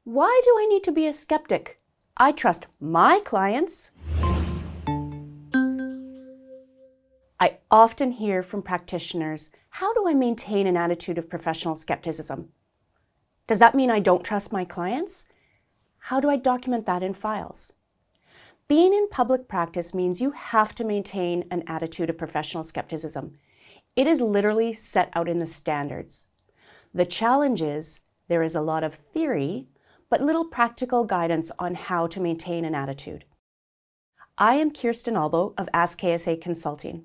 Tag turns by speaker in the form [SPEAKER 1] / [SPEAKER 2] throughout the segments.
[SPEAKER 1] Why do I need to be a skeptic? I trust my clients. I often hear from practitioners, how do I maintain an attitude of professional skepticism? Does that mean I don't trust my clients? How do I document that in files? Being in public practice means you have to maintain an attitude of professional skepticism. It is literally set out in the standards. The challenge is there is a lot of theory, but little practical guidance on how to maintain an attitude. I am Kirsten Albo of Ask KSA Consulting.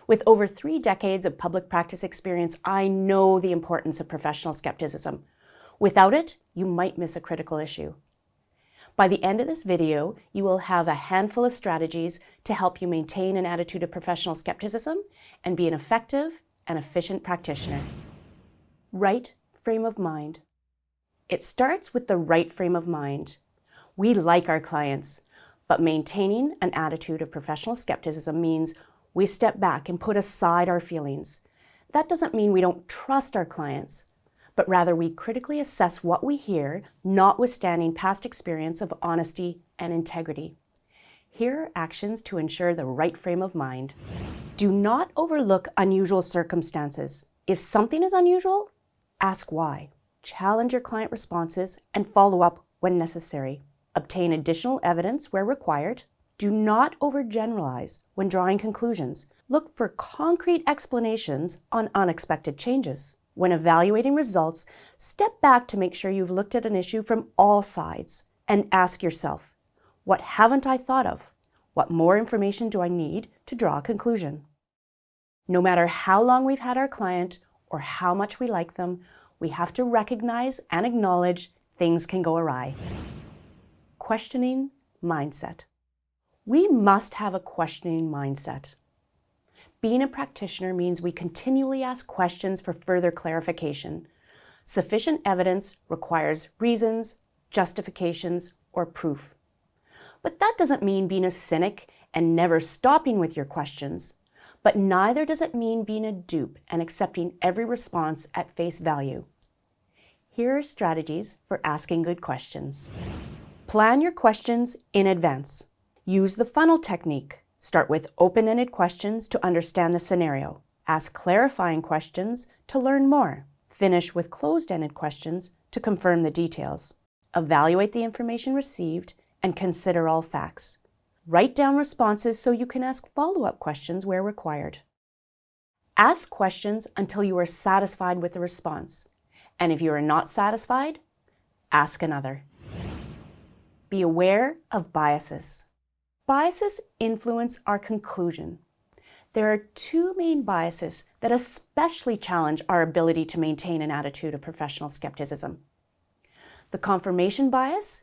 [SPEAKER 1] With over 3 decades of public practice experience, I know the importance of professional skepticism. Without it, you might miss a critical issue. By the end of this video, you will have a handful of strategies to help you maintain an attitude of professional skepticism and be an effective and efficient practitioner. Right frame of mind. It starts with the right frame of mind. We like our clients, but maintaining an attitude of professional skepticism means we step back and put aside our feelings. That doesn't mean we don't trust our clients, but rather we critically assess what we hear, notwithstanding past experience of honesty and integrity. Here are actions to ensure the right frame of mind. Do not overlook unusual circumstances. If something is unusual, ask why. Challenge your client responses and follow up when necessary. Obtain additional evidence where required. Do not overgeneralize when drawing conclusions. Look for concrete explanations on unexpected changes. When evaluating results, step back to make sure you've looked at an issue from all sides and ask yourself, what haven't I thought of? What more information do I need to draw a conclusion? No matter how long we've had our client or how much we like them, we have to recognize and acknowledge things can go awry. Questioning mindset. We must have a questioning mindset. Being a practitioner means we continually ask questions for further clarification. Sufficient evidence requires reasons, justifications, or proof. But that doesn't mean being a cynic and never stopping with your questions. But neither does it mean being a dupe and accepting every response at face value. Here are strategies for asking good questions. Plan your questions in advance. Use the funnel technique. Start with open-ended questions to understand the scenario. Ask clarifying questions to learn more. Finish with closed-ended questions to confirm the details. Evaluate the information received and consider all facts. Write down responses so you can ask follow-up questions where required. Ask questions until you are satisfied with the response. And if you are not satisfied, ask another. Be aware of biases. Biases influence our conclusion. There are 2 main biases that especially challenge our ability to maintain an attitude of professional skepticism. The confirmation bias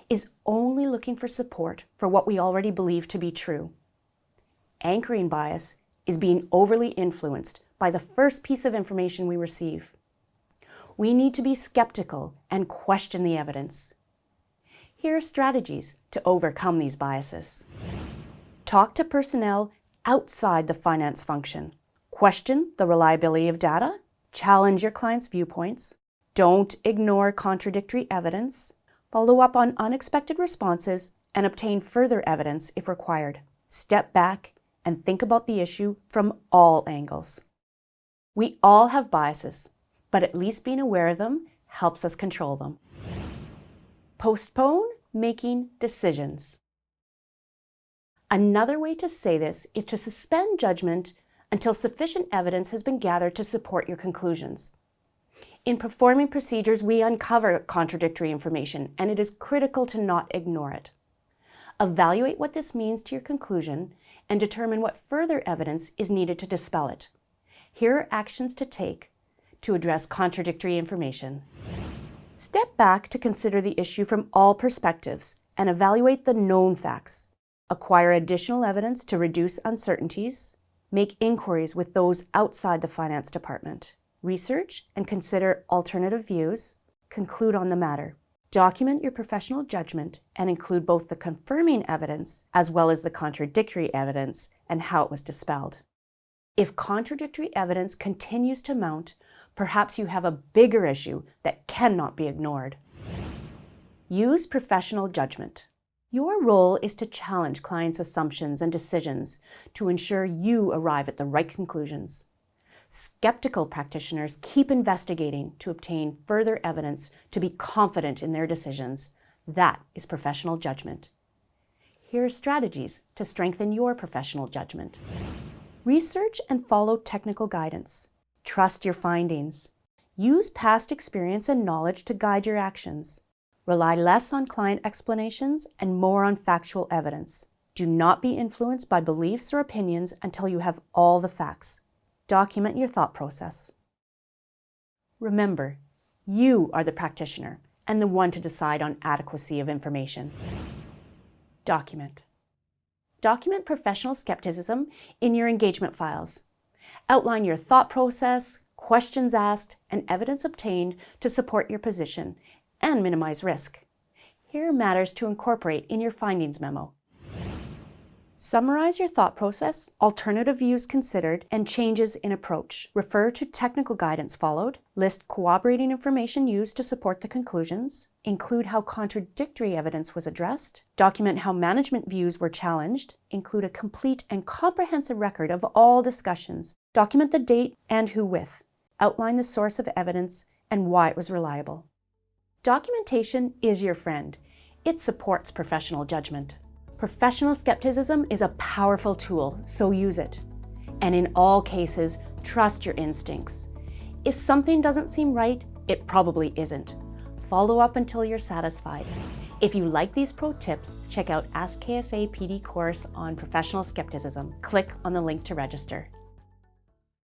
[SPEAKER 1] is only looking for support for what we already believe to be true. Anchoring bias is being overly influenced by the first piece of information we receive. We need to be skeptical and question the evidence. Here are strategies to overcome these biases. Talk to personnel outside the finance function. Question the reliability of data. Challenge your client's viewpoints. Don't ignore contradictory evidence. Follow up on unexpected responses and obtain further evidence if required. Step back and think about the issue from all angles. We all have biases, but at least being aware of them helps us control them. Postpone making decisions. Another way to say this is to suspend judgment until sufficient evidence has been gathered to support your conclusions. In performing procedures, we uncover contradictory information, and it is critical to not ignore it. Evaluate what this means to your conclusion and determine what further evidence is needed to dispel it. Here are actions to take to address contradictory information. Step back to consider the issue from all perspectives and evaluate the known facts. Acquire additional evidence to reduce uncertainties. Make inquiries with those outside the finance department. Research and consider alternative views. Conclude on the matter. Document your professional judgment and include both the confirming evidence as well as the contradictory evidence and how it was dispelled. If contradictory evidence continues to mount, perhaps you have a bigger issue that cannot be ignored. Use professional judgment. Your role is to challenge clients' assumptions and decisions to ensure you arrive at the right conclusions. Skeptical practitioners keep investigating to obtain further evidence to be confident in their decisions. That is professional judgment. Here are strategies to strengthen your professional judgment. Research and follow technical guidance. Trust your findings. Use past experience and knowledge to guide your actions. Rely less on client explanations and more on factual evidence. Do not be influenced by beliefs or opinions until you have all the facts. Document your thought process. Remember, you are the practitioner and the one to decide on adequacy of information. Document. Document professional skepticism in your engagement files. Outline your thought process, questions asked, and evidence obtained to support your position and minimize risk. Here are matters to incorporate in your findings memo. Summarize your thought process, alternative views considered, and changes in approach. Refer to technical guidance followed. List corroborating information used to support the conclusions. Include how contradictory evidence was addressed. Document how management views were challenged. Include a complete and comprehensive record of all discussions. Document the date and who with. Outline the source of evidence and why it was reliable. Documentation is your friend. It supports professional judgment. Professional skepticism is a powerful tool, so use it. And in all cases, trust your instincts. If something doesn't seem right, it probably isn't. Follow up until you're satisfied. If you like these pro tips, check out Ask KSA PD course on professional skepticism. Click on the link to register.